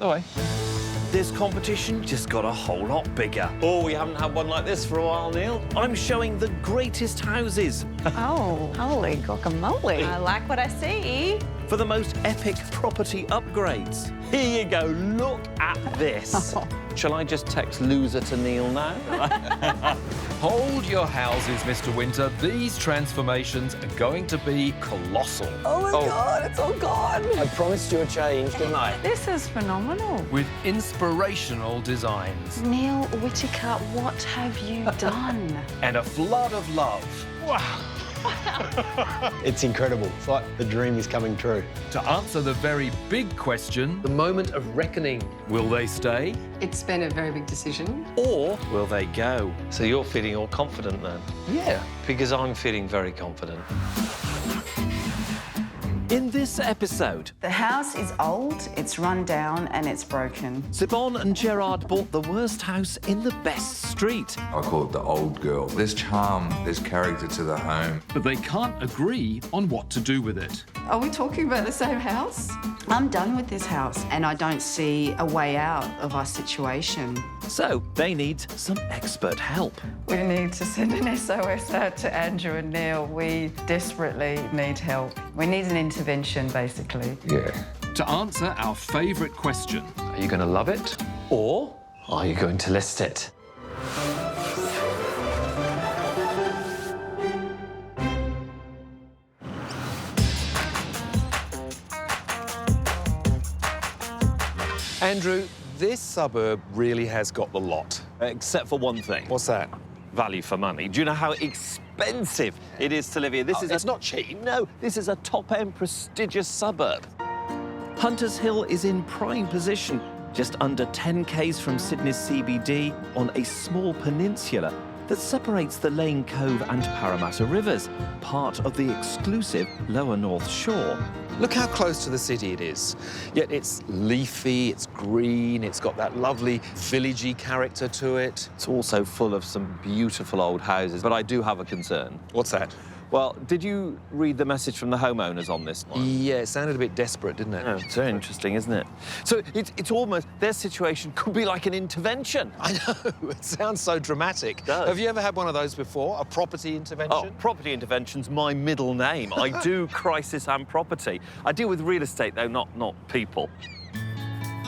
No way. This competition just got a whole lot bigger. Oh, we haven't had one like this for a while, Neil. I'm showing the greatest houses Oh, holy guacamole. I like what I see. for the most epic property upgrades. Here you go, look at this. Shall I just text loser to Neil now? Hold your houses, Mr. Winter. These transformations are going to be colossal. Oh my God, it's all gone. I promised you a change, didn't I? This is phenomenal. With inspirational designs Neil Whittaker, what have you done? and a flood of love. Wow. It's incredible. It's like the dream is coming true. To answer the very big question, The moment of reckoning. will they stay? It's been a very big decision. Or will they go? So you're feeling all confident then? Yeah. Because I'm feeling very confident. In this episode, The house is old, it's run down and it's broken. Sivon and Gerard bought the worst house in the best street. I call it the old girl. There's charm, there's character to the home. But they can't agree on what to do with it. Are we talking about the same house? I'm done with this house and I don't see a way out of our situation. So they need some expert help. We need to send an SOS out to Andrew and Neil. We desperately need help. We need an intervention, basically. Yeah. To answer our favourite question, Are you going to love it? Or are you going to list it? Andrew, this suburb really has got the lot. Except for one thing. What's that? Value for money. Do you know how expensive it is to live here? This is It's not cheap. No, this is a top-end prestigious suburb. Hunters Hill is in prime position, just under 10 k's from Sydney's CBD on a small peninsula that separates the Lane Cove and Parramatta rivers, part of the exclusive Lower North Shore. Look how close to the city it is. Yet it's leafy, it's green, it's got that lovely villagey character to it. It's also full of some beautiful old houses, but I do have a concern. What's that? Well, did you read the message from the homeowners on this one? Yeah, it sounded a bit desperate, didn't it? Oh, it's very interesting, isn't it? So it's almost, their situation could be like an intervention. I know, it sounds so dramatic. It does. Have you ever had one of those before, a property intervention? Oh, property intervention's my middle name. I do crisis and property. I deal with real estate, though, not people.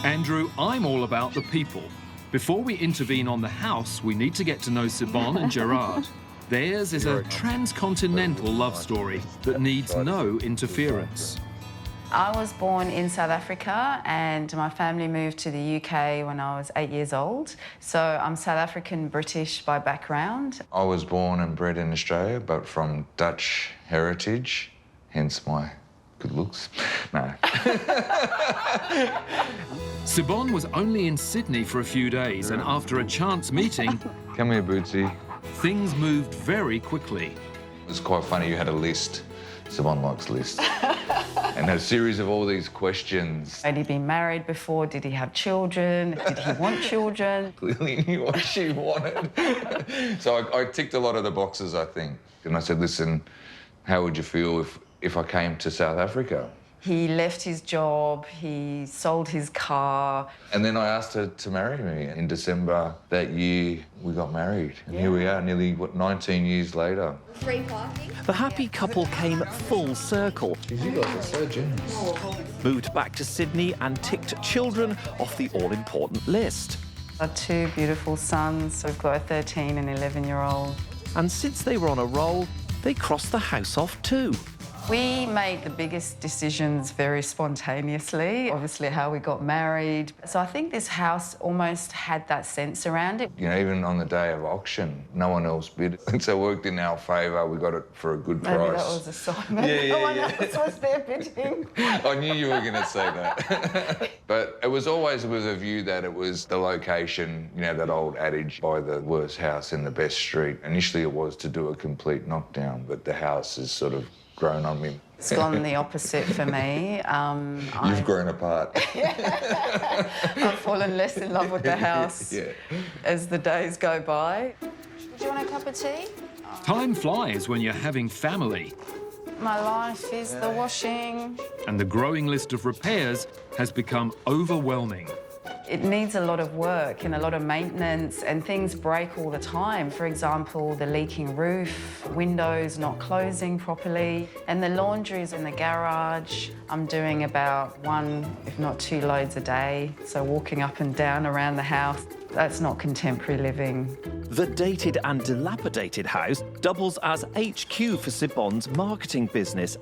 Andrew, I'm all about the people. Before we intervene on the house, we need to get to know Sivon and Gerard. Theirs is a transcontinental love story that needs no interference. I was born in South Africa and my family moved to the UK when I was 8 years old. So I'm South African British by background. I was born and bred in Australia, but from Dutch heritage, hence my good looks. No. Sivon was only in Sydney for a few days, and after a chance meeting, Come here, Bootsy. things moved very quickly. It's quite funny, you had a list. Sivon likes lists. And a series of all these questions. Had he been married before? Did he have children? Did he want children? Clearly knew what she wanted. So I ticked a lot of the boxes, I think. And I said, listen, how would you feel if I came to South Africa? He left his job, he sold his car. And then I asked her to marry me. In December that year, we got married. And here we are, nearly, 19 years later. Free parking. The happy couple came full circle, You guys are so generous. moved back to Sydney and ticked children off the all-important list. Our two beautiful sons. We've got a 13 and 11-year-old. And since they were on a roll, they crossed the house off too. We made the biggest decisions very spontaneously, obviously how we got married. So I think this house almost had that sense around it. You know, even on the day of auction, no one else bid. So it worked in our favour. We got it for a good price. Maybe that was a sign. Maybe no one else was there bidding. I knew you were going to say that. But it was always with a view that it was the location, you know, that old adage, buy the worst house in the best street. Initially it was to do a complete knockdown, but the house has sort of grown on me. It's gone the opposite for me. You've grown apart. I've fallen less in love with the house Yeah. as the days go by. Do you want a cup of tea? Time flies when you're having family. my life is the washing. And the growing list of repairs has become overwhelming. It needs a lot of work and a lot of maintenance, and things break all the time. For example, the leaking roof, windows not closing properly, and the laundry's in the garage. I'm doing about 1, if not 2 loads a day, so walking up and down around the house. That's not contemporary living. The dated and dilapidated house doubles as HQ for Sivon's marketing business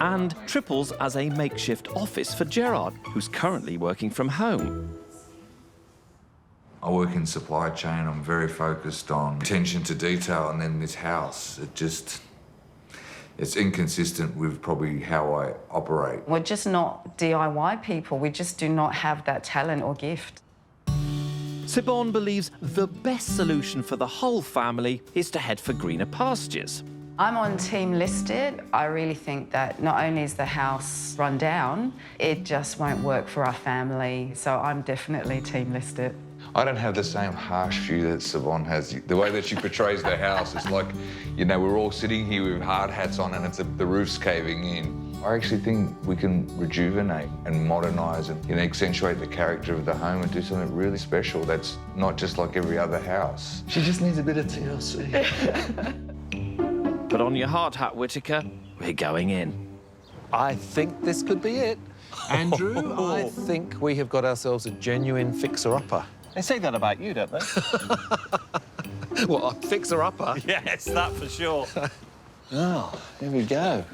and triples as a makeshift office for Gerard, who's currently working from home. I work in supply chain. I'm very focused on attention to detail, and then this house, it's inconsistent with probably how I operate. We're just not DIY people. We just do not have that talent or gift. Sivon believes the best solution for the whole family is to head for greener pastures. I'm on team listed. I really think that not only is the house run down, it just won't work for our family. So I'm definitely team listed. I don't have the same harsh view that Sivon has. The way that she portrays the house, it's like, you know, we're all sitting here with hard hats on and the roof's caving in. I actually think we can rejuvenate and modernise and, you know, accentuate the character of the home and do something really special that's not just like every other house. She just needs a bit of TLC. Put on your hard hat, Whittaker. We're going in. I think this could be it. Andrew, I think we have got ourselves a genuine fixer-upper. They say that about you, don't they? What, a fixer-upper? Yes, that for sure. Oh, here we go.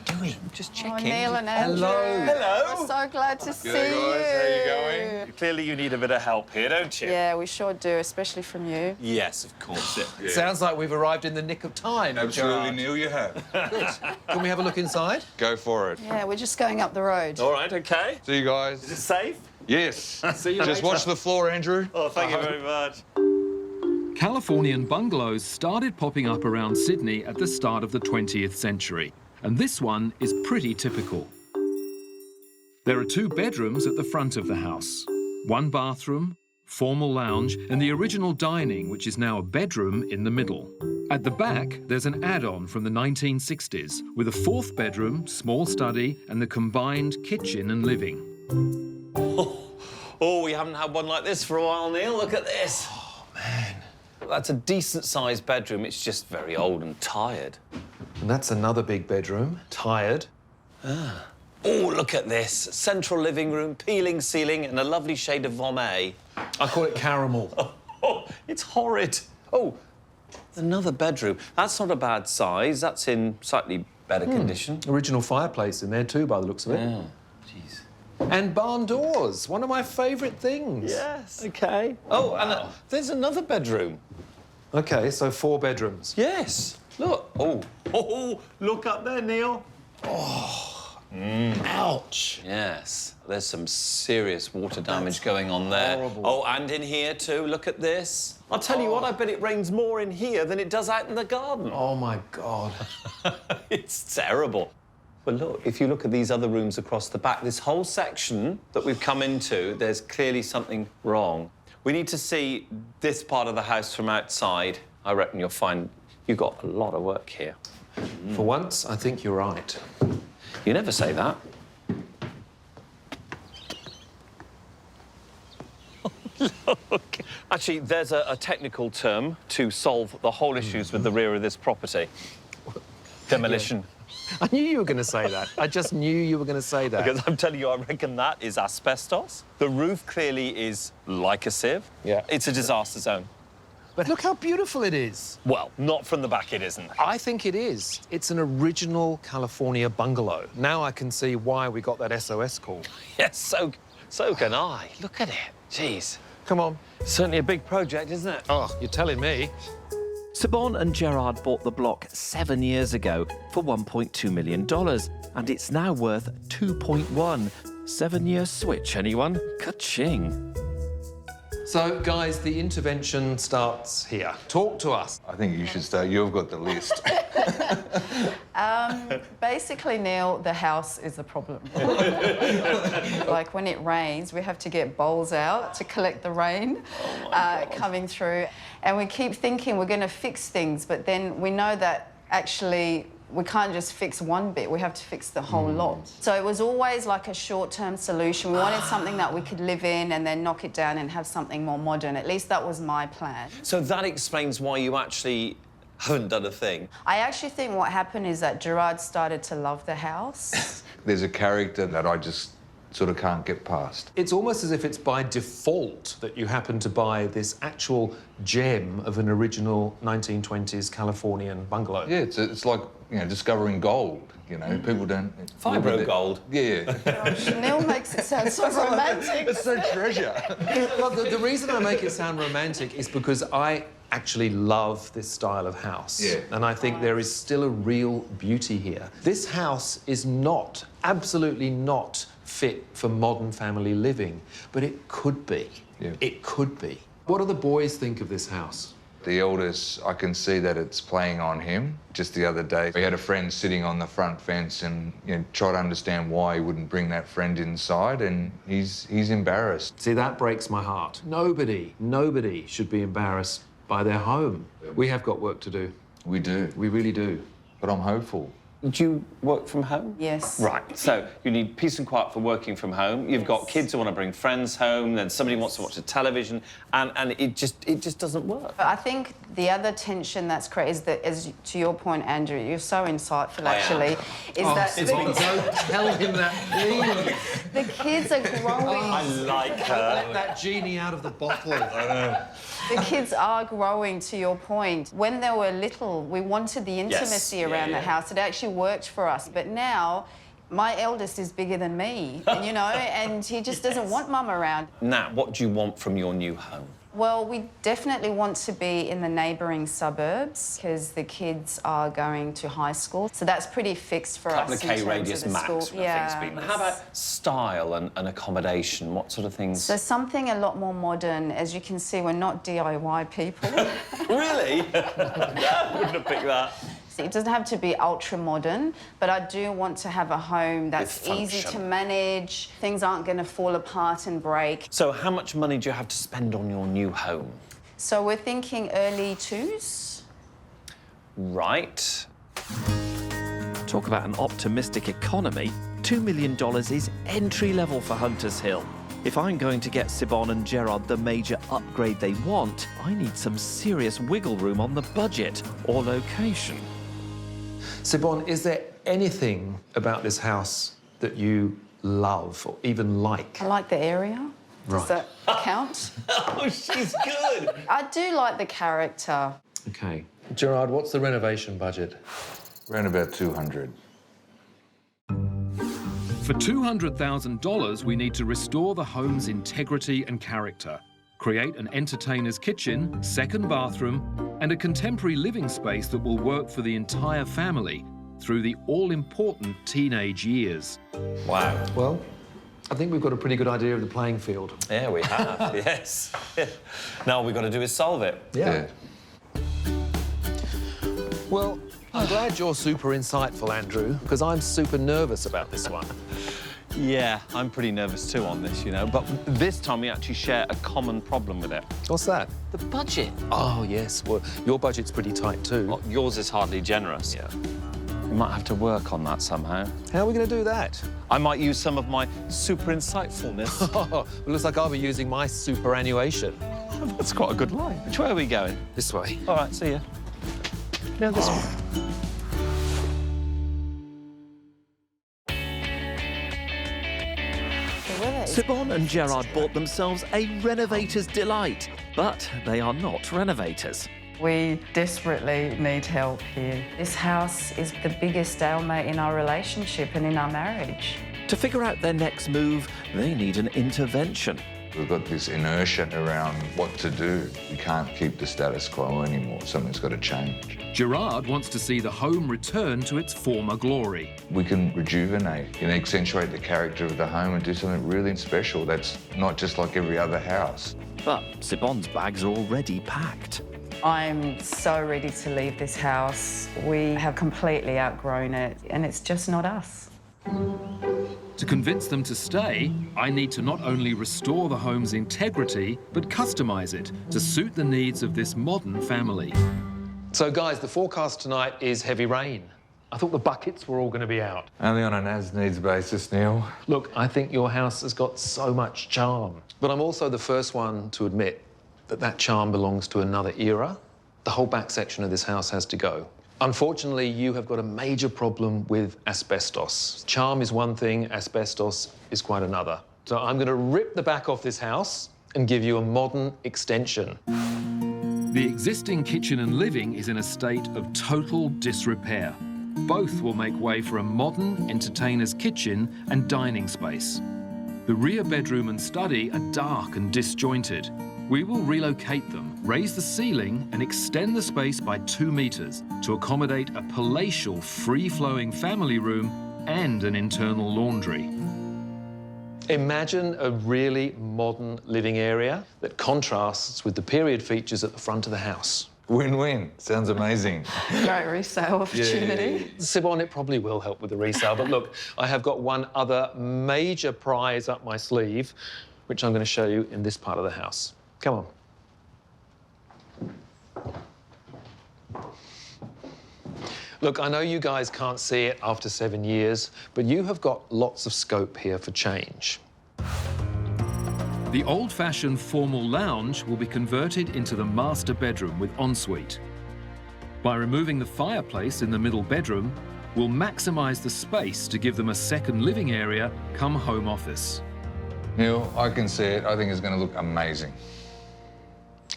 Doing? Just checking. Oh, Neil and Andrew. Hello. We're so glad to see you. How you going? Clearly you need a bit of help here, don't you? Yeah, we sure do, especially from you. Yes, of course. Yeah. Sounds like we've arrived in the nick of time. Absolutely, Gerard. Neil, you have. Good. Can we have a look inside? Go for it. Yeah, we're just going up the road. All right, OK. See you guys. Is it safe? Yes. See you Just later. watch the floor, Andrew. Oh, thank you very much. Californian bungalows started popping up around Sydney at the start of the 20th century, and this one is pretty typical. There are 2 bedrooms at the front of the house, 1 bathroom, formal lounge, and the original dining, which is now a bedroom, in the middle. At the back, there's an add-on from the 1960s, with a 4th bedroom, small study, and the combined kitchen and living. Oh, we haven't had one like this for a while, Neil. Look at this. Oh, man. That's a decent-sized bedroom. It's just very old and tired. And that's another big bedroom. Tired. Oh, look at this. Central living room, peeling ceiling, and a lovely shade of Vomay. I call it caramel. Oh, it's horrid. Oh, another bedroom. That's not a bad size. That's in slightly better condition. Original fireplace in there too, by the looks of it. Yeah. Jeez. And barn doors, one of my favourite things. Yes, OK. Oh, and there's another bedroom. OK, so 4 bedrooms. Yes. Look. Oh, look up there, Neil. Ouch. Yes, there's some serious water damage going on there. Horrible. Oh, and in here too, look at this. I'll tell you what, I bet it rains more in here than it does out in the garden. Oh, my God. It's terrible. But look, if you look at these other rooms across the back, this whole section that we've come into, there's clearly something wrong. We need to see this part of the house from outside. I reckon you'll find you've got a lot of work here. For once, I think you're right. You never say that. Look. Actually, there's a technical term to solve the whole issues with the rear of this property. Demolition. I knew you were going to say that. I just knew you were going to say that. Because I'm telling you, I reckon that is asbestos. The roof clearly is like a sieve. Yeah. It's a disaster zone. But look how beautiful it is. Well, not from the back, it isn't. I think it is. It's an original California bungalow. Now I can see why we got that SOS call. Yes, so can I. Look at it. Jeez. Come on. Certainly a big project, isn't it? Oh, you're telling me. Sivon and Gerard bought the block 7 years ago for $1.2 million, and it's now worth 2.1. 7-year switch, anyone? Ka-ching. So, guys, the intervention starts here. Talk to us. I think you should start. You've got the list. Basically, Neil, the house is a problem. Like when it rains, we have to get bowls out to collect the rain coming through. And we keep thinking we're going to fix things, but then we know that actually, we can't just fix one bit, we have to fix the whole lot. So it was always like a short-term solution. We wanted something that we could live in and then knock it down and have something more modern. At least that was my plan. So that explains why you actually haven't done a thing. I actually think what happened is that Gerard started to love the house. There's a character that I just sort of can't get past. It's almost as if it's by default that you happen to buy this actual gem of an original 1920s Californian bungalow. Yeah, it's like, you know, discovering gold, you know. People don't... Fibro gold. Yeah. Neil makes it sound so romantic. It's a treasure. Well, the reason I make it sound romantic is because I actually love this style of house. Yeah. And I think there is still a real beauty here. This house is not, absolutely not fit for modern family living, but it could be. Yeah. It could be. What do the boys think of this house? The eldest, I can see that it's playing on him. Just the other day, we had a friend sitting on the front fence and, you know, try to understand why he wouldn't bring that friend inside, and he's embarrassed. See, that breaks my heart. Nobody should be embarrassed by their home. We have got work to do. We do, We really do. but I'm hopeful. Do you work from home? Yes. Right, so you need peace and quiet for working from home. You've got kids who want to bring friends home, then somebody wants to watch the television, and it just doesn't work. I think the other tension that's created is that, as to your point, Andrew, you're so insightful actually, is that Don't tell him that, please. the kids are growing. I like her. Let that genie out of the bottle. The kids are growing, to your point. When they were little, we wanted the intimacy around the house. It actually worked for us. But now, my eldest is bigger than me, and, you know, and he just doesn't want mum around. Nat, what do you want from your new home? Well, we definitely want to be in the neighbouring suburbs because the kids are going to high school. So that's pretty fixed for us. Couple of K in terms radius of the max. school. Yeah. How about style and accommodation? What sort of things? So something a lot more modern. As you can see, we're not DIY people. Really? I wouldn't have picked that. See, it doesn't have to be ultra modern, but I do want to have a home that's With easy function. to manage. Things aren't going to fall apart and break. So how much money do you have to spend on your new home? So we're thinking early twos. Right. Talk about an optimistic economy. $2 million is entry level for Hunters Hill. If I'm going to get Sivon and Gerard the major upgrade they want, I need some serious wiggle room on the budget or location. Sivon, is there anything about this house that you love or even like? I like the area. Does Right. that count? Oh, she's good. I do like the character. OK. Gerard, what's the renovation budget? Around about 200. For $200,000, we need to restore the home's integrity and character, create an entertainer's kitchen, second bathroom, and a contemporary living space that will work for the entire family through the all-important teenage years. Wow. Well, I think we've got a pretty good idea of the playing field. Yeah, we have, yes. Now all we've got to do is solve it. Yeah. Well, I'm glad you're super insightful, Andrew, because I'm super nervous about this one. Yeah, I'm pretty nervous too on this, you know, but this time we actually share a common problem with it. What's that? The budget. Oh, yes. Well, your budget's pretty tight, too. Well, yours is hardly generous. Yeah. We might have to work on that somehow. How are we going to do that? I might use some of my super insightfulness. Oh, it looks like I'll be using my superannuation. That's quite a good line. Which way are we going? This way. All right, see ya. Now this way. Sivon and Gerard bought themselves a renovator's delight, but they are not renovators. We desperately need help here. This house is the biggest stalemate in our relationship and in our marriage. To figure out their next move, they need an intervention. We've got this inertia around what to do. We can't keep the status quo anymore. Something's got to change. Gerard wants to see the home return to its former glory. We can rejuvenate and accentuate the character of the home and do something really special that's not just like every other house. But Sivon's bags are already packed. I'm so ready to leave this house. We have completely outgrown it, and it's just not us. To convince them to stay, I need to not only restore the home's integrity, but customise it to suit the needs of this modern family. So, guys, the forecast tonight is heavy rain. I thought the buckets were all going to be out. Only on an as-needs basis, Neil. Look, I think your house has got so much charm. But I'm also the first one to admit that that charm belongs to another era. The whole back section of this house has to go. Unfortunately, you have got a major problem with asbestos. Charm is one thing, asbestos is quite another. So I'm going to rip the back off this house and give you a modern extension. The existing kitchen and living is in a state of total disrepair. Both will make way for a modern entertainer's kitchen and dining space. The rear bedroom and study are dark and disjointed. We will relocate them, raise the ceiling and extend the space by 2 meters to accommodate a palatial, free-flowing family room and an internal laundry. Imagine a really modern living area that contrasts with the period features at the front of the house. Win-win. Sounds amazing. Great resale opportunity. Sivon, it probably will help with the resale, but look, I have got one other major prize up my sleeve, which I'm going to show you in this part of the house. Come on. Look, I know you guys can't see it after 7 years, but you have got lots of scope here for change. The old-fashioned formal lounge will be converted into the master bedroom with ensuite. By removing the fireplace in the middle bedroom, we'll maximise the space to give them a second living area come home office. Neil, I can see it. I think it's going to look amazing.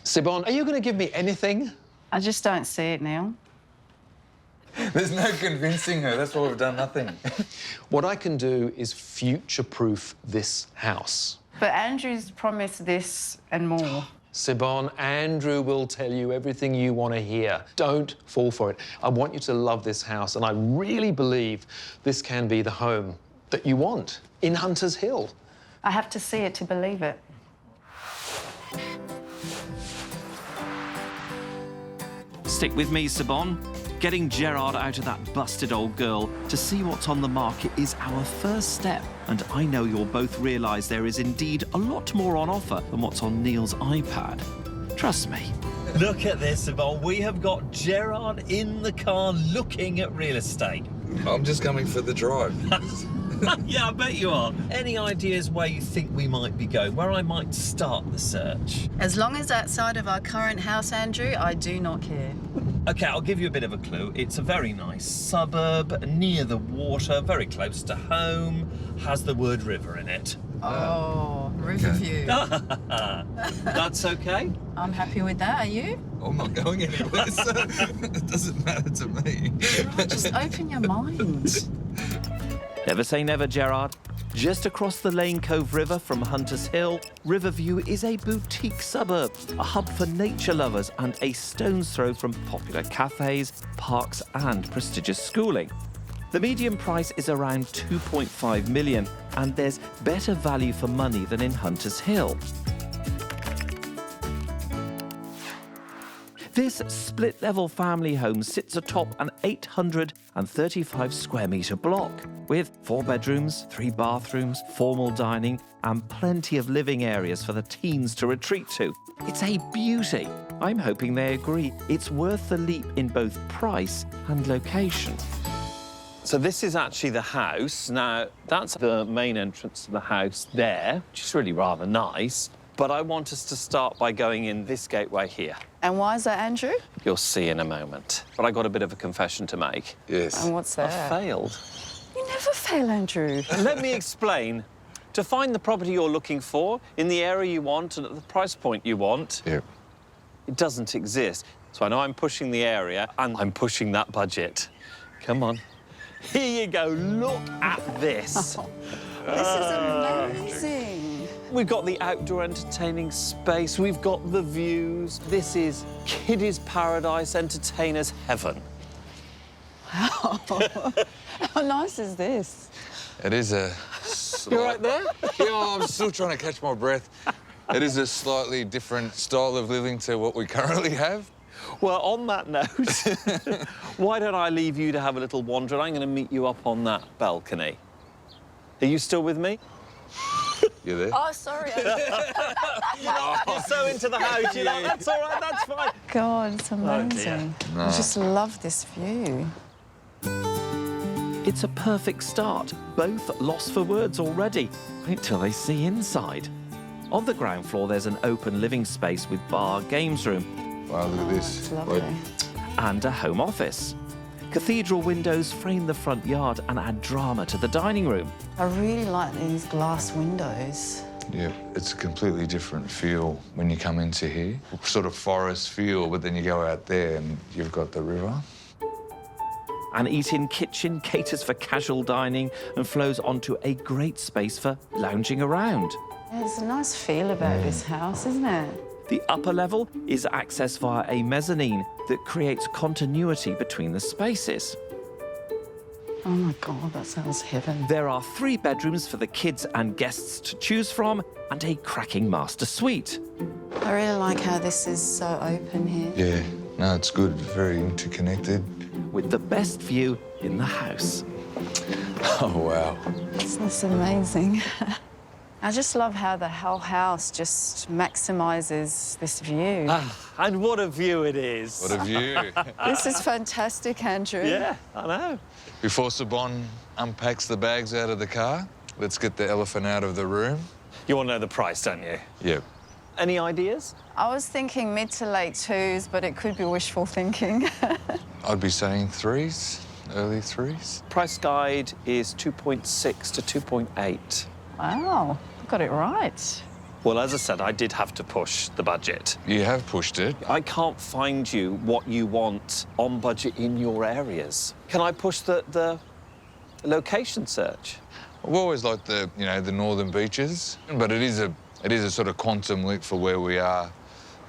Sivon, are you going to give me anything? I just don't see it now. There's no convincing her. That's why we've done nothing. What I can do is future-proof this house. But Andrew's promised this and more. Sivon, Andrew will tell you everything you want to hear. Don't fall for it. I want you to love this house, and I really believe this can be the home that you want in Hunters Hill. I have to see it to believe it. Stick with me, Sivon. Getting Gerard out of that busted old girl to see what's on the market is our first step. And I know you'll both realise there is indeed a lot more on offer than what's on Neil's iPad. Trust me. Look at this, Sivon. We have got Gerard in the car looking at real estate. I'm just coming for the drive. Yeah, I bet you are. Any ideas where you think we might be going, where I might start the search? As long as outside of our current house, Andrew, I do not care. OK, I'll give you a bit of a clue. It's a very nice suburb, near the water, very close to home, has the word river in it. Oh, Riverview. That's OK? I'm happy with that, are you? I'm not going anywhere, so it doesn't matter to me. Just open your mind. Never say never, Gerard. Just across the Lane Cove River from Hunters Hill, Riverview is a boutique suburb, a hub for nature lovers and a stone's throw from popular cafes, parks and prestigious schooling. The median price is around 2.5 million and there's better value for money than in Hunters Hill. This split-level family home sits atop an 835 square metre block with 4 bedrooms, 3 bathrooms, formal dining and plenty of living areas for the teens to retreat to. It's a beauty. I'm hoping they agree. It's worth the leap in both price and location. So this is actually the house. Now, that's the main entrance to the house there, which is really rather nice. But I want us to start by going in this gateway here. And why is that, Andrew? You'll see in a moment. But I got a bit of a confession to make. Yes. And what's I that? failed. You never fail, Andrew. Let me explain. To find the property you're looking for, in the area you want and at the price point you want, Yeah. it doesn't exist. So I know I'm pushing the area and I'm pushing that budget. Come on. Here you go. Look at this. This is amazing. We've got the outdoor entertaining space. We've got the views. This is kiddies' paradise, entertainers' heaven. Wow. How nice is this? It is a... You're right there? Yeah, I'm still trying to catch my breath. It is a slightly different style of living to what we currently have. Well, on that note, why don't I leave you to have a little wander and I'm going to meet you up on that balcony. Are you still with me? You there? Oh, sorry. You're so into the house, you're like, that's all right, that's fine. God, it's amazing. I just love this view. It's a perfect start. Both lost for words already. Wait till they see inside. On the ground floor, there's an open living space with bar, games room, Wow, look at this. It's lovely. and a home office. Cathedral windows frame the front yard and add drama to the dining room. I really like these glass windows. Yeah, it's a completely different feel when you come into here. Sort of forest feel, but then you go out there and you've got the river. An eat-in kitchen caters for casual dining and flows onto a great space for lounging around. There's a nice feel about this house, isn't it? The upper level is accessed via a mezzanine that creates continuity between the spaces. Oh my God, that sounds heaven. There are 3 bedrooms for the kids and guests to choose from and a cracking master suite. I really like how this is so open here. Yeah, no, it's good, very interconnected. With the best view in the house. Oh, wow. It's amazing. I just love how the whole house just maximises this view. And what a view it is. What a view. This is fantastic, Andrew. Yeah, I know. Before Sivon unpacks the bags out of the car, let's get the elephant out of the room. You want to know the price, don't you? Yep. Any ideas? I was thinking mid to late 2s, but it could be wishful thinking. I'd be saying 3s, early 3s. Price guide is 2.6 to 2.8. Wow, got it right. Well, as I said, I did have to push the budget. You have pushed it. I can't find you what you want on budget in your areas. Can I push the location search? I've always liked the, you know, the northern beaches, but it is a sort of quantum leap for where we are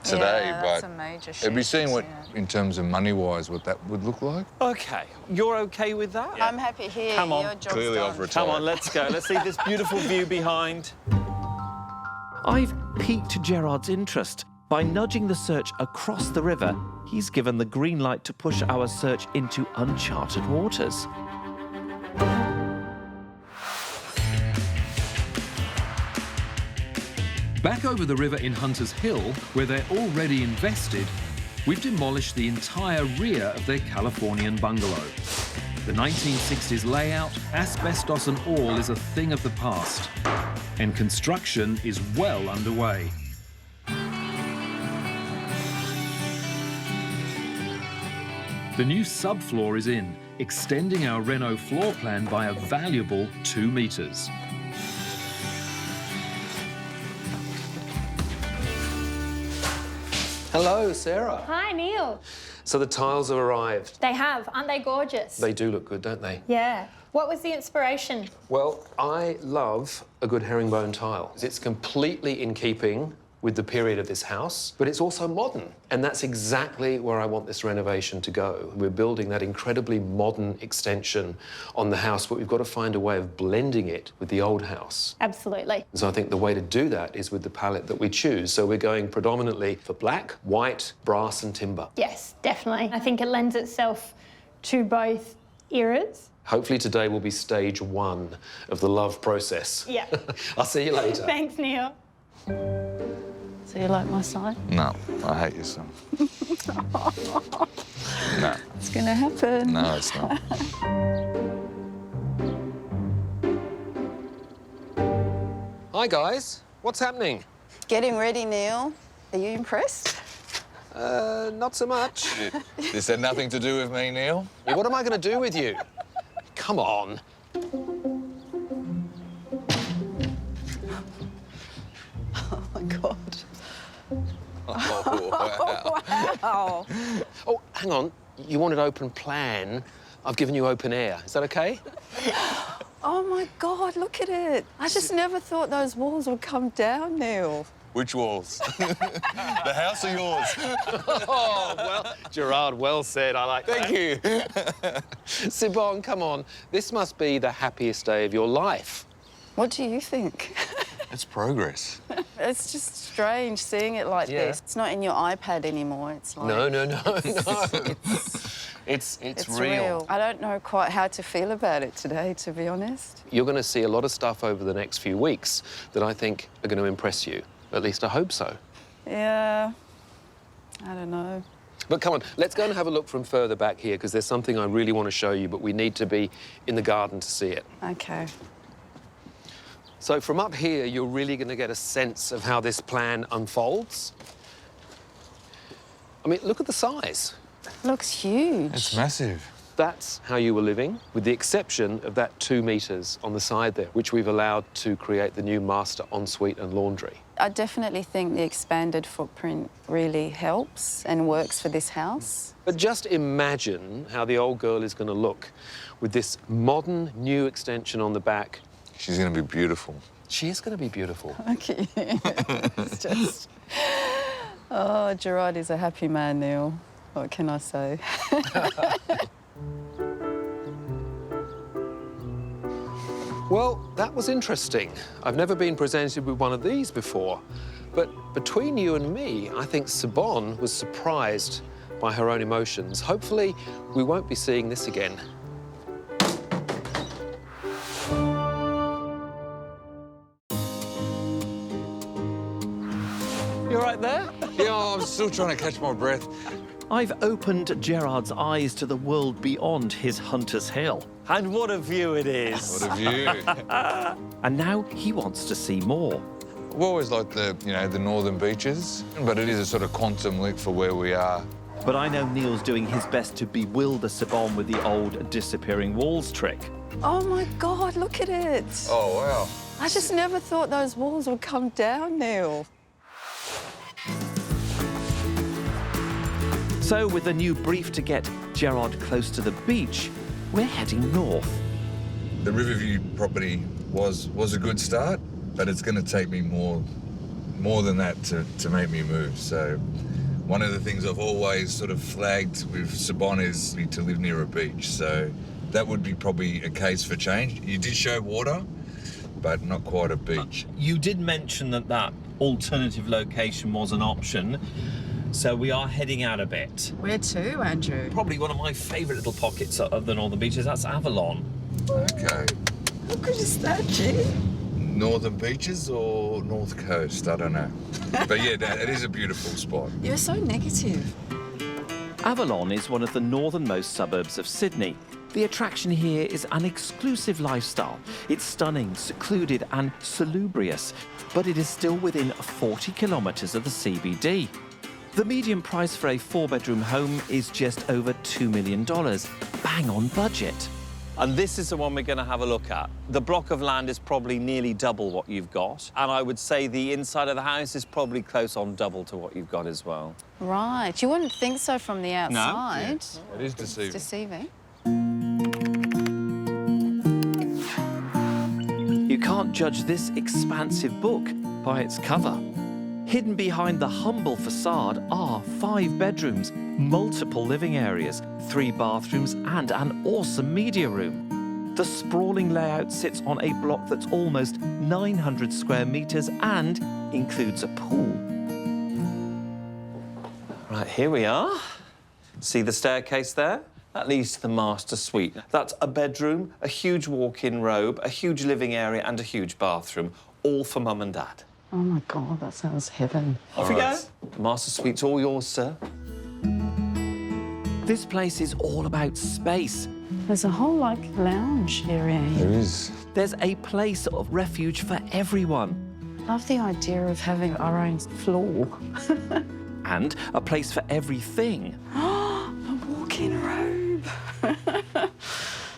today. Yeah, that's but a major shift. have you seen what, yeah. in terms of money-wise, what that would look like? OK, you're OK with that? I'm happy here. Come on. Your job's Clearly done. I've retired. Come on, let's go. Let's see this beautiful view behind. I've piqued Gerard's interest. By nudging the search across the river, he's given the green light to push our search into uncharted waters. Back over the river in Hunters Hill, where they're already invested, we've demolished the entire rear of their Californian bungalow. The 1960s layout, asbestos and all, is a thing of the past, and construction is well underway. The new subfloor is in, extending our reno floor plan by a valuable 2 metres. Hello, Sarah. Hi, Neil. So the tiles have arrived. They have. Aren't they gorgeous? They do look good, don't they? Yeah. What was the inspiration? Well, I love a good herringbone tile. It's completely in keeping with the period of this house, but it's also modern. And that's exactly where I want this renovation to go. We're building that incredibly modern extension on the house, but we've got to find a way of blending it with the old house. Absolutely. So I think the way to do that is with the palette that we choose. So we're going predominantly for black, white, brass and timber. Yes, definitely. I think it lends itself to both eras. Hopefully today will be stage 1 of the love process. Yeah. I'll see you later. Thanks, Neil. So you like my side? No, I hate your son. No. It's going to happen. No, it's not. Hi, guys. What's happening? Getting ready, Neil. Are you impressed? Not so much. This had nothing to do with me, Neil. Yeah, what am I going to do with you? Come on. Oh, my God. Oh, wow. Wow. Oh, hang on. You wanted open plan. I've given you open air. Is that okay? Oh, my God, look at it. I just never thought those walls would come down, Neil. Which walls? The house or yours? Oh, well, Gerard, well said. I like that. Thank you. Sivon, come on. This must be the happiest day of your life. What do you think? It's progress. It's just strange seeing it like Yeah. this. It's not in your iPad anymore. It's like... No. It's It's real. I don't know quite how to feel about it today, to be honest. You're going to see a lot of stuff over the next few weeks that I think are going to impress you. At least I hope so. Yeah, I don't know. But come on, let's go and have a look from further back here, because there's something I really want to show you, but we need to be in the garden to see it. Okay. So from up here, you're really going to get a sense of how this plan unfolds. I mean, look at the size. Looks huge. It's massive. That's how you were living, with the exception of that 2 metres on the side there, which we've allowed to create the new master ensuite and laundry. I definitely think the expanded footprint really helps and works for this house. But just imagine how the old girl is going to look with this modern new extension on the back. She's going to be beautiful. She is going to be beautiful. Okay. It's just... Oh, Gerard is a happy man, Neil. What can I say? Well, that was interesting. I've never been presented with one of these before. But between you and me, I think Sivon was surprised by her own emotions. Hopefully, we won't be seeing this again. You all right there? Yeah, I'm still trying to catch my breath. I've opened Gerard's eyes to the world beyond his Hunter's Hill. And what a view it is. What a view. And now he wants to see more. I've always liked the northern beaches, but it is a sort of quantum leap for where we are. But I know Neil's doing his best to bewilder Sivon with the old disappearing walls trick. Oh, my God, look at it. Oh, wow. I just never thought those walls would come down, Neil. So, with a new brief to get Gerard close to the beach, we're heading north. The Riverview property was a good start, but it's going to take me more than that to make me move. So one of the things I've always sort of flagged with Sivon is to live near a beach. So that would be probably a case for change. You did show water, but not quite a beach. You did mention that alternative location was an option, so we are heading out a bit. Where to, Andrew? Probably one of my favourite little pockets of the northern beaches, that's Avalon. Okay. How good is that, G? Northern beaches or North Coast? I don't know. But yeah, it is a beautiful spot. You're so negative. Avalon is one of the northernmost suburbs of Sydney. The attraction here is an exclusive lifestyle. It's stunning, secluded and salubrious, but it is still within 40 kilometres of the CBD. The median price for a 4-bedroom home is just over $2 million. Bang on budget. And this is the one we're going to have a look at. The block of land is probably nearly double what you've got. And I would say the inside of the house is probably close on double to what you've got as well. Right. You wouldn't think so from the outside. It is deceiving. It's deceiving. You can't judge this expansive book by its cover. Hidden behind the humble facade are 5 bedrooms, multiple living areas, 3 bathrooms and an awesome media room. The sprawling layout sits on a block that's almost 900 square metres and includes a pool. Right, here we are. See the staircase there? That leads to the master suite. That's a bedroom, a huge walk-in robe, a huge living area and a huge bathroom, all for mum and dad. Oh, my God, that sounds heaven. Off you go. The master suite's all yours, sir. This place is all about space. There's a whole, lounge area here. There is. There's a place of refuge for everyone. Love the idea of having our own floor. And a place for everything. A walk-in robe.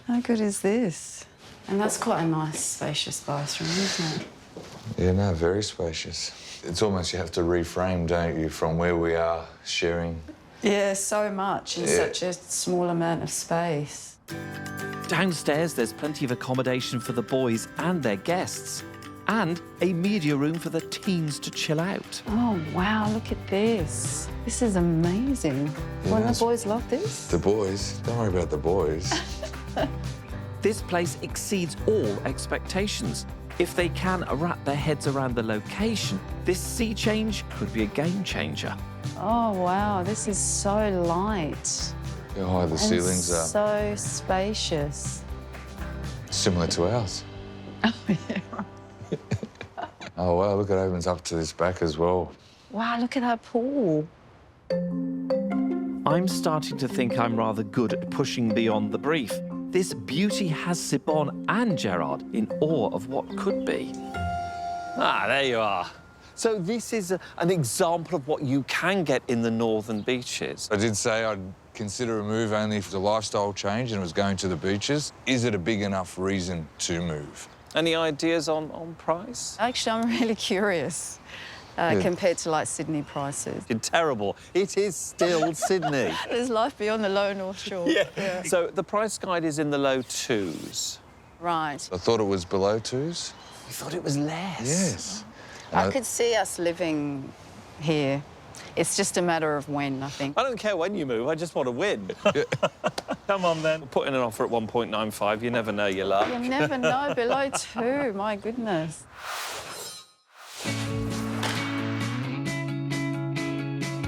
How good is this? And that's quite a nice, spacious bathroom, isn't it? Yeah, no, very spacious. It's almost you have to reframe, don't you, from where we are sharing. Yeah, so much in such a small amount of space. Downstairs, there's plenty of accommodation for the boys and their guests. And a media room for the teens to chill out. Oh, wow, look at this. This is amazing. Won't the boys love this? The boys? Don't worry about the boys. This place exceeds all expectations. If they can wrap their heads around the location, this sea change could be a game changer. Oh, wow, this is so light. how high the ceilings are. So spacious. Similar to ours. Oh, yeah. Oh, wow, look, it opens up to this back as well. Wow, look at that pool. I'm starting to think I'm rather good at pushing beyond the brief. This beauty has Sivon and Gerard in awe of what could be. Ah, there you are. So this is an example of what you can get in the northern beaches. I did say I'd consider a move only if the lifestyle change and it was going to the beaches. Is it a big enough reason to move? Any ideas on price? Actually, I'm really curious compared to, like, Sydney prices. It's terrible. It is still Sydney. There's life beyond the low North Shore. Yeah. So the price guide is in the low twos. Right. I thought it was below twos. You thought it was less? Yes. I could see us living here. It's just a matter of when, I think. I don't care when you move, I just want to win. Come on, then. Put in an offer at 1.95, you never know your luck. You never know, below 2, my goodness.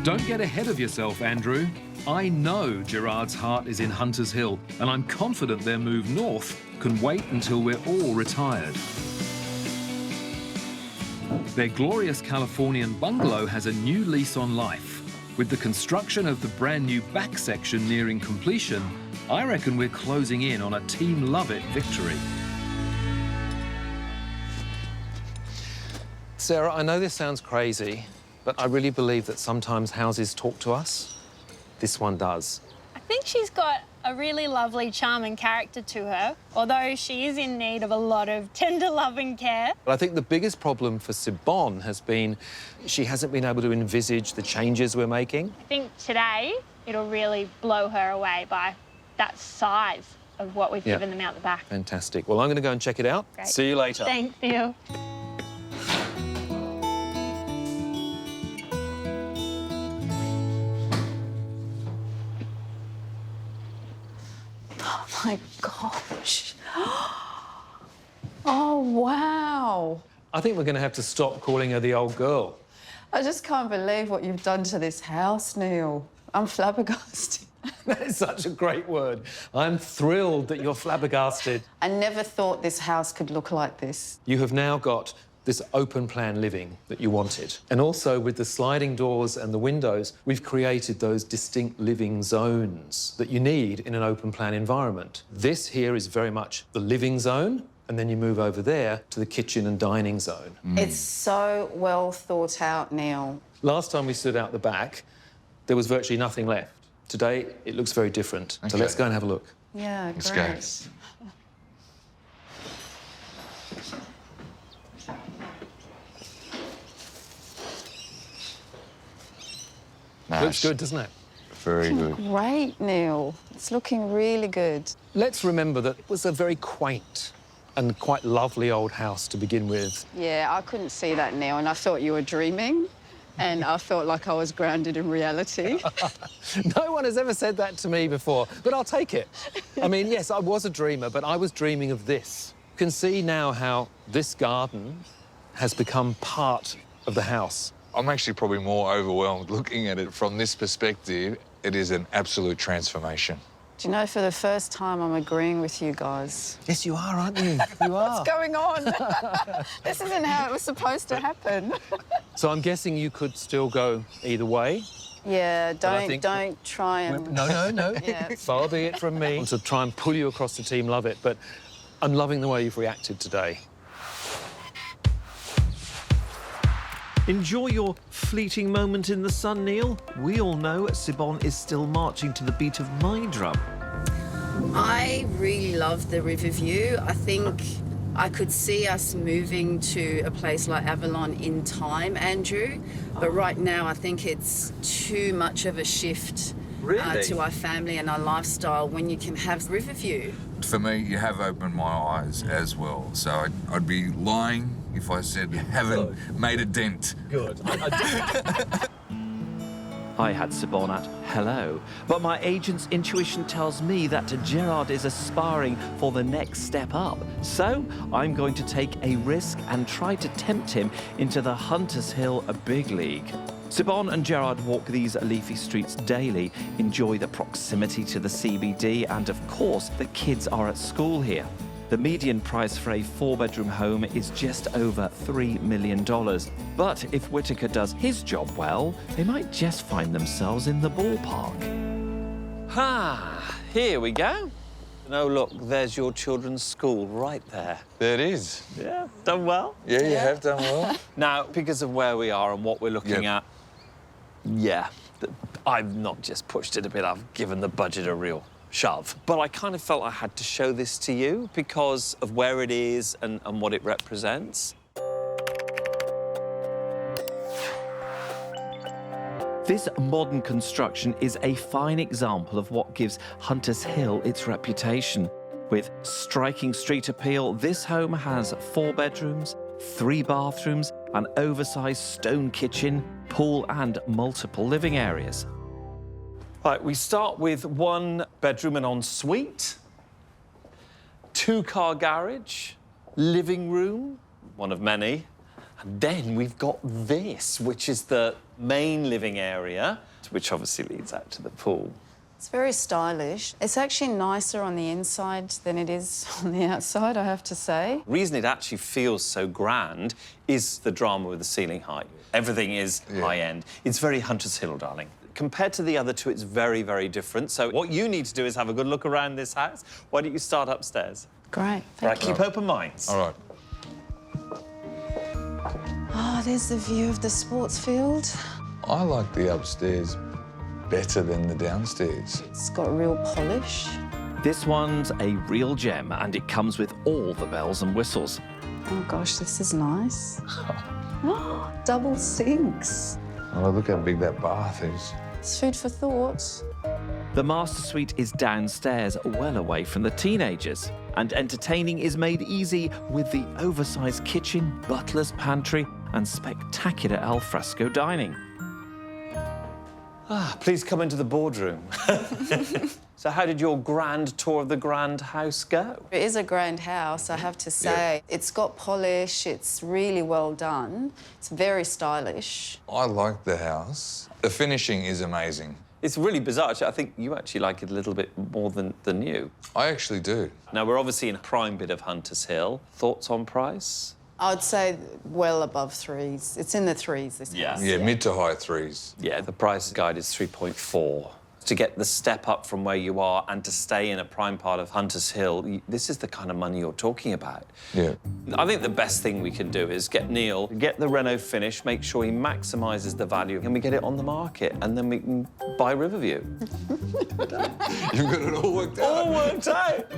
Don't get ahead of yourself, Andrew. I know Gerard's heart is in Hunters Hill, and I'm confident their move north can wait until we're all retired. Their glorious Californian bungalow has a new lease on life. With the construction of the brand new back section nearing completion, I reckon we're closing in on a Team Love It victory. Sarah, I know this sounds crazy, but I really believe that sometimes houses talk to us. This one does. I think she's got a really lovely charm and character to her, although she is in need of a lot of tender love and care. But I think the biggest problem for Sivon has been she hasn't been able to envisage the changes we're making. I think today it'll really blow her away by that size of what we've given them out the back. Fantastic. Well, I'm going to go and check it out. Great. See you later. Thanks, Neil. Oh, my gosh. Oh, wow. I think we're going to have to stop calling her the old girl. I just can't believe what you've done to this house, Neil. I'm flabbergasted. That is such a great word. I'm thrilled that you're flabbergasted. I never thought this house could look like this. You have now got this open plan living that you wanted. And also with the sliding doors and the windows, we've created those distinct living zones that you need in an open plan environment. This here is very much the living zone, and then you move over there to the kitchen and dining zone. It's so well thought out, Neil. Last time we stood out the back, there was virtually nothing left. Today, it looks very different. So let's go and have a look. Yeah, Let's great. go. Nice. Looks good, doesn't it? Very good. Great, Neil. It's looking really good. Let's remember that it was a very quaint and quite lovely old house to begin with. Yeah, I couldn't see that, Neil, and I thought you were dreaming, and I felt like I was grounded in reality. No one has ever said that to me before, but I'll take it. I mean, yes, I was a dreamer, but I was dreaming of this. You can see now how this garden has become part of the house. I'm actually probably more overwhelmed looking at it from this perspective. It is an absolute transformation. Do you know, for the first time, I'm agreeing with you guys. Yes, you are, aren't you? You are. What's going on? This isn't how it was supposed to happen. So I'm guessing you could still go either way. Yeah, think don't try and... No. Yeah. Far be it from me to try and pull you across the Team Love It, but I'm loving the way you've reacted today. Enjoy your fleeting moment in the sun, Neil. We all know Sivon is still marching to the beat of my drum. I really love the river view. I think I could see us moving to a place like Avalon in time, Andrew. But right now, I think it's too much of a shift to our family and our lifestyle when you can have river view. For me, you have opened my eyes as well. So I'd be lying if I said you haven't made a dent. Good. I had Sivon at hello, but my agent's intuition tells me that Gerard is aspiring for the next step up. So I'm going to take a risk and try to tempt him into the Hunters Hill big league. Sivon and Gerard walk these leafy streets daily, enjoy the proximity to the CBD, and of course, the kids are at school here. The median price for a 4-bedroom home is just over $3 million. But if Whittaker does his job well, they might just find themselves in the ballpark. Here we go. No, look, there's your children's school right there. There it is. Yeah, done well. Yeah, you have done well. Now, because of where we are and what we're looking at, I've not just pushed it a bit, I've given the budget a real shove. But I kind of felt I had to show this to you because of where it is and what it represents. This modern construction is a fine example of what gives Hunters Hill its reputation. With striking street appeal, this home has 4 bedrooms, 3 bathrooms, an oversized stone kitchen, pool and multiple living areas. Right, we start with 1 bedroom and ensuite, 2-car garage, living room, one of many, and then we've got this, which is the main living area, which obviously leads out to the pool. It's very stylish. It's actually nicer on the inside than it is on the outside, I have to say. The reason it actually feels so grand is the drama with the ceiling height. Everything is high-end. It's very Hunters Hill, darling. Compared to the other two, it's very, very different. So what you need to do is have a good look around this house. Why don't you start upstairs? Great, Right, thank you. keep open minds. All right. Oh, there's the view of the sports field. I like the upstairs better than the downstairs. It's got real polish. This one's a real gem, and it comes with all the bells and whistles. Oh, gosh, this is nice. Double sinks. Oh, look how big that bath is. It's food for thought. The master suite is downstairs, well away from the teenagers. And entertaining is made easy with the oversized kitchen, butler's pantry, and spectacular alfresco dining. Please come into the boardroom. So how did your grand tour of the grand house go? It is a grand house, I have to say. Yeah. It's got polish, it's really well done. It's very stylish. I like the house. The finishing is amazing. It's really bizarre. Actually, I think you actually like it a little bit more than you. I actually do. Now, we're obviously in a prime bit of Hunters Hill. Thoughts on price? I'd say well above 3s. It's in the 3s, this house. Yeah, mid to high 3s. Yeah, the price guide is 3.4. To get the step up from where you are and to stay in a prime part of Hunters Hill, this is the kind of money you're talking about. Yeah. I think the best thing we can do is get Neil, get the reno finished, make sure he maximises the value, and we get it on the market, and then we can buy Riverview. You've got it all worked out. All worked out.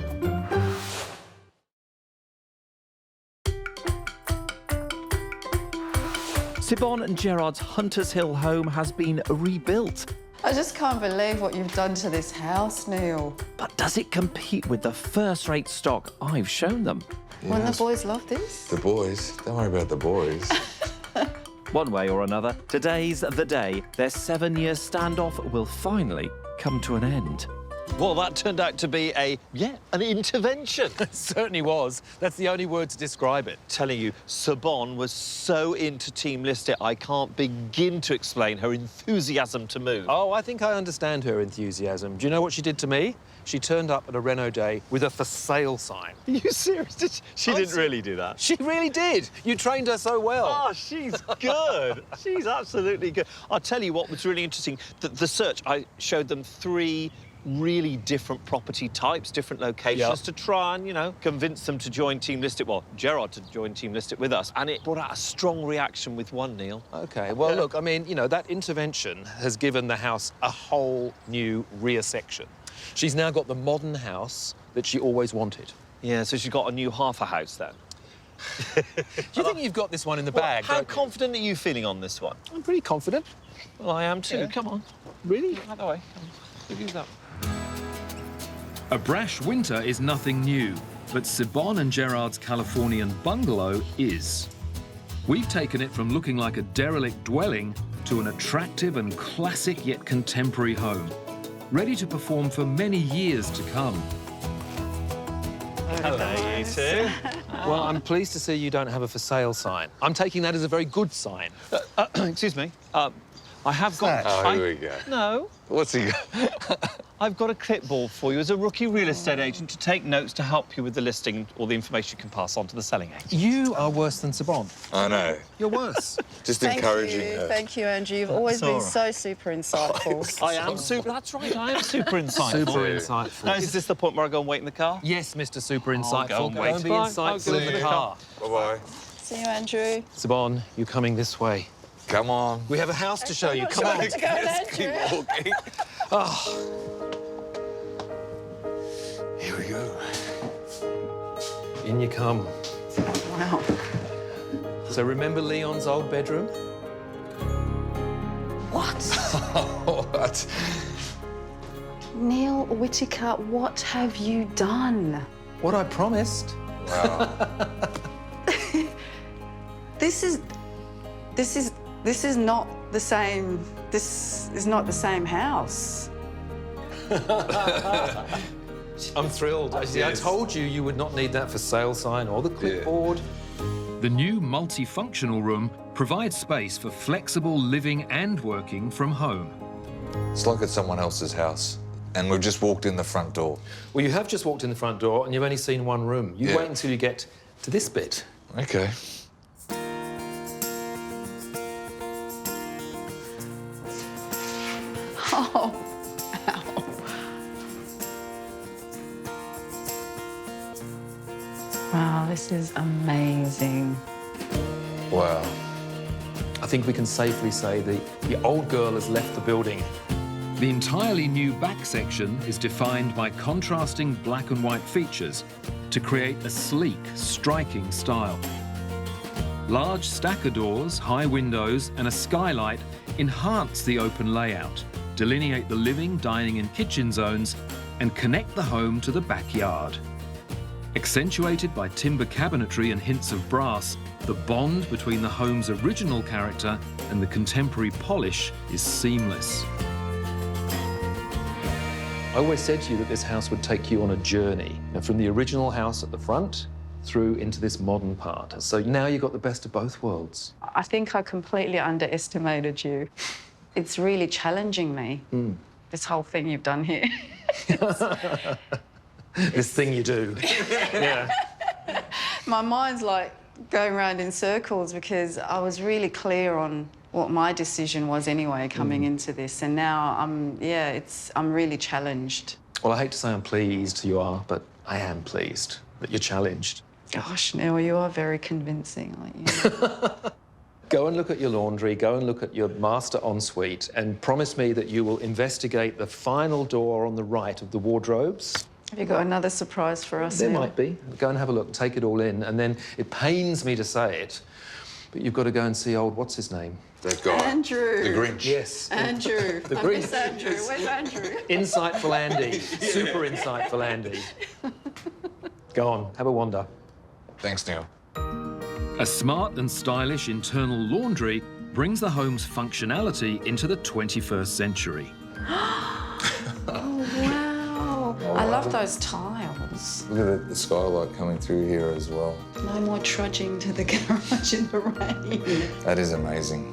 Sivon and Gerard's Hunters Hill home has been rebuilt. I just can't believe what you've done to this house, Neil. But does it compete with the first-rate stock I've shown them? Wouldn't the boys love this? The boys. Don't worry about the boys. One way or another, today's the day their 7-year standoff will finally come to an end. Well, that turned out to be an intervention. It certainly was. That's the only word to describe it. Telling you, Sivon was so into Team List It, I can't begin to explain her enthusiasm to move. Oh, I think I understand her enthusiasm. Do you know what she did to me? She turned up at a reno day with a for sale sign. Are you serious? She didn't really do that. She really did. You trained her so well. Oh, she's good. She's absolutely good. I'll tell you what was really interesting. The search, I showed them 3 really different property types, different locations to try and, you know, convince them to join Team List It. Well, Gerard to join Team List It with us. And it brought out a strong reaction with one, Neil. OK, well, look, I mean, you know, that intervention has given the house a whole new rear section. She's now got the modern house that she always wanted. Yeah, so she's got a new half a house then. Do you think you've got this one in the bag? How confident are you feeling on this one? I'm pretty confident. Well, I am too. Yeah. Come on. Really? By the way, give you that. A brash winter is nothing new, but Sivon and Gerard's Californian bungalow is. We've taken it from looking like a derelict dwelling to an attractive and classic yet contemporary home, ready to perform for many years to come. Hello, you two. Well, I'm pleased to see you don't have a for sale sign. I'm taking that as a very good sign. Excuse me. I have got... Oh, here we go. No. What's he got? I've got a clipboard for you as a rookie real estate agent to take notes to help you with the listing or the information you can pass on to the selling agent. You are worse than Sivon. I know. You're worse. Just encouraging her. Thank you, Andrew. You've always all been right. so super insightful. I am super... That's right, I am super insightful. Super insightful. Now, is this the point where I go and wait in the car? Yes, Mr. Super Insightful. go and wait. Go and be Fine, I'll insightful go in in the the car. Bye-bye. See you, Andrew. Sivon, you're coming this way. Come on. We have a house to show you. Come on. To go, Andrew. Here we go. In you come. Wow. So remember Leon's old bedroom? What? What? Neil Whittaker, what have you done? What I promised. Wow. This is not the same. This is not the same house. I'm thrilled. I told you you would not need that for sale sign or the clipboard. The new multifunctional room provides space for flexible living and working from home. It's like it's someone else's house, and we've just walked in the front door. Well, you have just walked in the front door and you've only seen one room. You Yeah. wait until you get to this bit. Okay. Oh, ow. Wow, this is amazing. Wow. I think we can safely say the old girl has left the building. The entirely new back section is defined by contrasting black and white features to create a sleek, striking style. Large stacker doors, high windows and a skylight enhance the open layout, delineate the living, dining and kitchen zones and connect the home to the backyard. Accentuated by timber cabinetry and hints of brass, the bond between the home's original character and the contemporary polish is seamless. I always said to you that this house would take you on a journey, from the original house at the front through into this modern part. So now you've got the best of both worlds. I think I completely underestimated you. It's really challenging me, this whole thing you've done here. This thing you do. Yeah. My mind's like going around in circles because I was really clear on what my decision was anyway coming into this, and now I'm really challenged. Well, I hate to say I'm pleased you are, but I am pleased that you're challenged. Gosh, Neil, you are very convincing, aren't you? Go and look at your laundry, go and look at your master ensuite, and promise me that you will investigate the final door on the right of the wardrobes. Have you got another surprise for us, There Neil? might be. Go and have a look, take it all in, and then it pains me to say it, but you've got to go and see old, what's his name? That guy. Andrew. The Grinch. Yes. Andrew. The I Grinch. miss Andrew. Where's Andrew? Insightful Andy. Super insightful Andy. Go on, have a wander. Thanks, Neil. A smart and stylish internal laundry brings the home's functionality into the 21st century. Oh, wow. I love those tiles. Look at the skylight coming through here as well. No more trudging to the garage in the rain. That is amazing.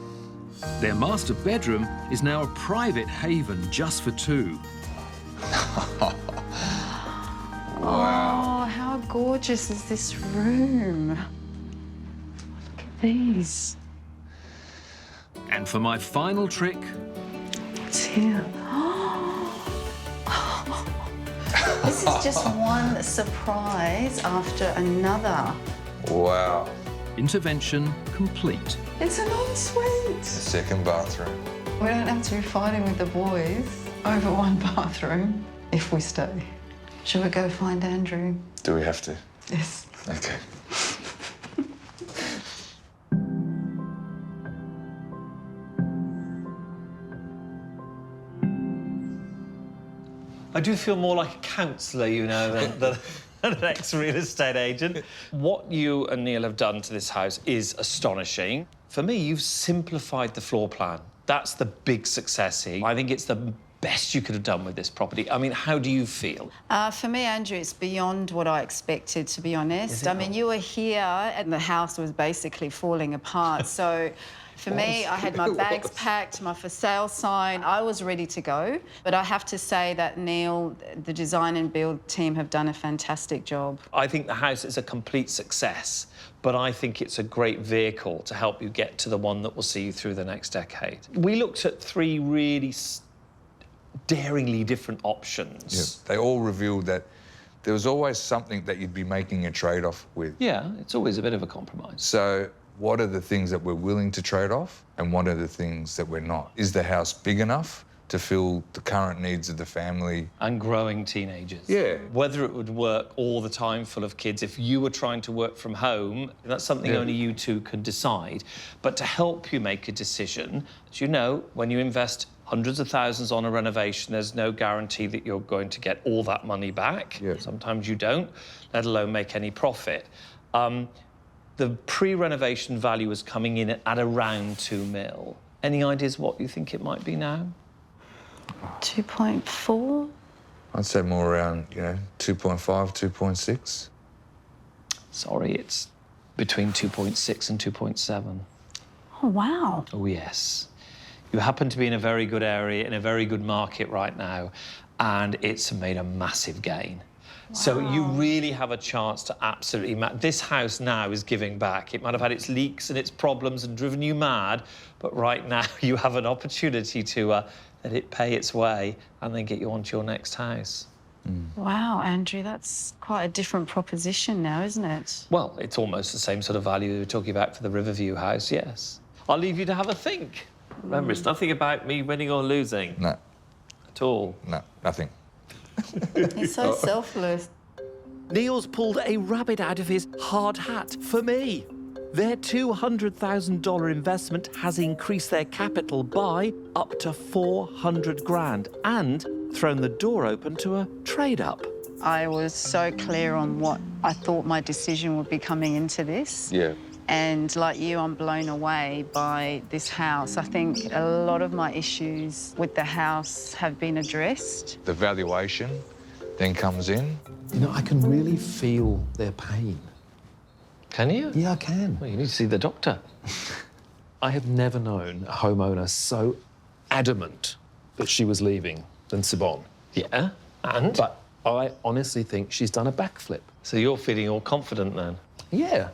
Their master bedroom is now a private haven just for two. Oh, how gorgeous is this room? Look at these. And for my final trick, What's here? This is just one surprise after another. Wow. intervention complete. It's an ensuite. Second bathroom. We don't have to be fighting with the boys over one bathroom if we stay. Shall we go find Andrew? Do we have to? Yes. Okay. I do feel more like a counsellor, you know, than an ex-real estate agent. What you and Neil have done to this house is astonishing. For me, you've simplified the floor plan That's the big success here. I think it's the best you could have done with this property. I mean, how do you feel? For me, Andrew, it's beyond what I expected, to be honest. I mean, you were here and the house was basically falling apart. So for me, I had my bags packed, my for sale sign. I was ready to go. But I have to say that Neil, the design and build team have done a fantastic job. I think the house is a complete success, but I think it's a great vehicle to help you get to the one that will see you through the next decade. We looked at 3 really daringly different options. Yeah, they all revealed that there was always something that you'd be making a trade-off with. Yeah, it's always a bit of a compromise. So what are the things that we're willing to trade off and what are the things that we're not? Is the house big enough to fill the current needs of the family? And growing teenagers. Yeah. Whether it would work all the time full of kids, if you were trying to work from home, that's something only you two can decide. But to help you make a decision, as you know, when you invest hundreds of thousands on a renovation, there's no guarantee that you're going to get all that money back. Yeah. Sometimes you don't, let alone make any profit. The pre-renovation value is coming in at around 2 mil. Any ideas what you think it might be now? 2.4? I'd say more around, 2.5, 2.6. Sorry, it's between 2.6 and 2.7. Oh, wow. Oh, yes. You happen to be in a very good area, in a very good market right now, and it's made a massive gain. Wow. So you really have a chance to absolutely... This house now is giving back. It might have had its leaks and its problems and driven you mad, but right now you have an opportunity to let it pay its way and then get you onto your next house. Wow, Andrew, that's quite a different proposition now, isn't it? Well, it's almost the same sort of value we were talking about for the Riverview house, yes. I'll leave you to have a think. Remember, it's nothing about me winning or losing. No. At all. No, nothing. He's so selfless. Neil's pulled a rabbit out of his hard hat for me. Their $200,000 investment has increased their capital by up to 400 grand and thrown the door open to a trade-up. I was so clear on what I thought my decision would be coming into this. Yeah. And like you, I'm blown away by this house. I think a lot of my issues with the house have been addressed. The valuation then comes in. I can really feel their pain. Can you? Yeah, I can. Well, you need to see the doctor. I have never known a homeowner so adamant that she was leaving than Sivon. Yeah, and? But I honestly think she's done a backflip. So you're feeling all confident then? Yeah.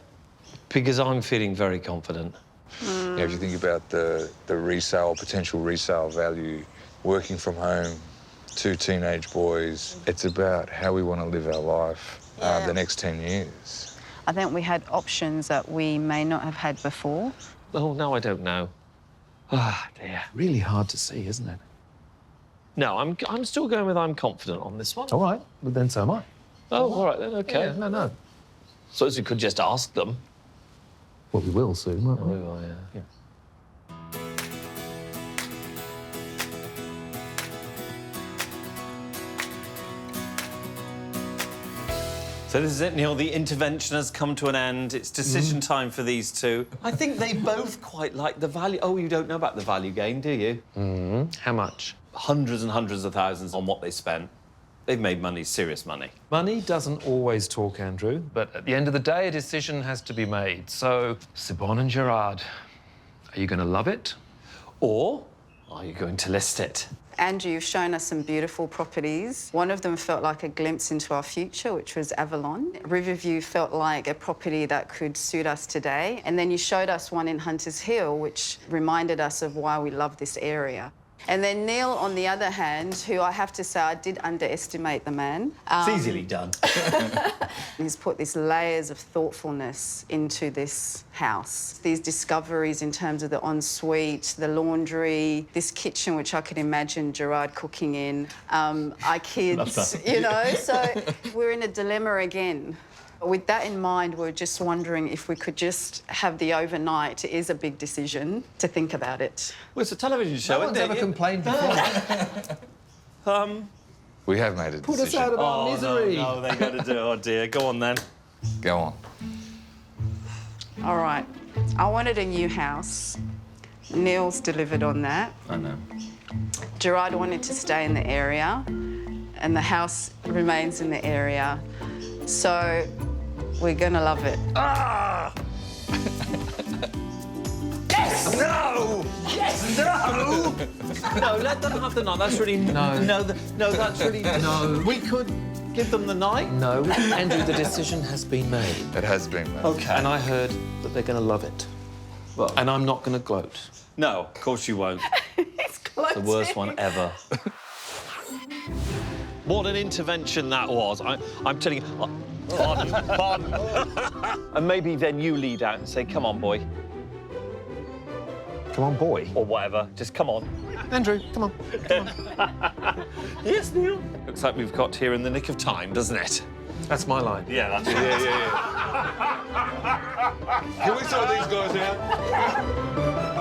Because I'm feeling very confident. Yeah, if you think about the potential resale value, working from home, 2 teenage boys, it's about how we want to live our life the next 10 years. I think we had options that we may not have had before. Oh, no, I don't know. Ah, dear. Really hard to see, isn't it? No, I'm still going with I'm confident on this one. All right, well, then so am I. Oh, all right, then, OK. Yeah, no. So as you could just ask them. Well, we will soon, won't we? We will, yeah. So this is it, Neil. The intervention has come to an end. It's decision time for these two. I think they both quite like the value. Oh, you don't know about the value gain, do you? How much? Hundreds and hundreds of thousands on what they spent. They've made money, serious money. Money doesn't always talk, Andrew, but at the end of the day, a decision has to be made. So, Sivon and Gerard, are you going to love it? Or are you going to list it? Andrew, you've shown us some beautiful properties. One of them felt like a glimpse into our future, which was Avalon. Riverview felt like a property that could suit us today. And then you showed us one in Hunters Hill, which reminded us of why we love this area. And then Neil, on the other hand, who I have to say I did underestimate the man. It's easily done. He's put these layers of thoughtfulness into this house. These discoveries in terms of the ensuite, the laundry, this kitchen, which I could imagine Gerard cooking in, our kids, so we're in a dilemma again. With that in mind, we're just wondering if we could just have the overnight. It is a big decision to think about it. Well, it's a television show, No one's ever complained before. We have made a decision. Put us out of our misery. No, they got to do it. Oh, dear. Go on, then. Go on. All right. I wanted a new house, Neil's delivered on that. I know. Gerard wanted to stay in the area, and the house remains in the area. So we're gonna love it. Ah! Yes! No! Yes! No! No, let them have the night. That's really... No. No, that's really... No. We could give them the night? No, Andrew, the decision has been made. It has been, man. OK. And I heard that they're going to love it. Well, And I'm not going to gloat. no, of course you won't. It's close. The worst one ever. What an intervention that was. I'm telling you... Pardon. And maybe then you lead out and say, come on, boy. Come on, boy. Or whatever. Just come on. Andrew, come on. Yes, Neil. Looks like we've got here in the nick of time, doesn't it? That's my line. Yeah, that's right. Can we sort these guys out?